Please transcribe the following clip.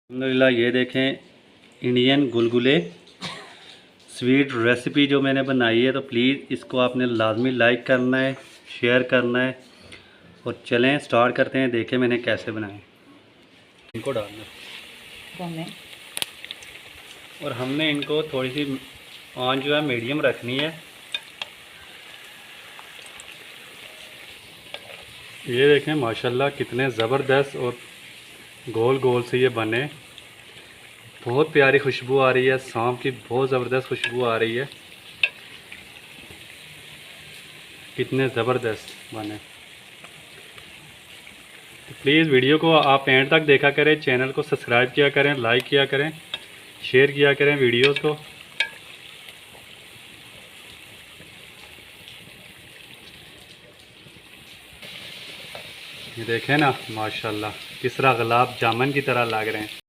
अल्हम्दुलिल्लाह ये देखें इंडियन गुलगुले स्वीट रेसिपी जो मैंने बनाई है। तो प्लीज़ इसको आपने लाजमी लाइक करना है, शेयर करना है। और चलें स्टार्ट करते हैं। देखें मैंने कैसे बनाए। इनको डालना है और हमने इनको थोड़ी सी आंच जो है मीडियम रखनी है। ये देखें माशाल्लाह कितने ज़बरदस्त और गोल गोल से ये बने। बहुत प्यारी खुशबू आ रही है, सौंफ की बहुत ज़बरदस्त खुशबू आ रही है। कितने ज़बरदस्त बने। तो प्लीज़ वीडियो को आप एंड तक देखा करें, चैनल को सब्सक्राइब किया करें, लाइक किया करें, शेयर किया करें वीडियोस को। ये देखें ना माशाल्लाह किस तरह गुलाब जामुन की तरह लग रहे हैं।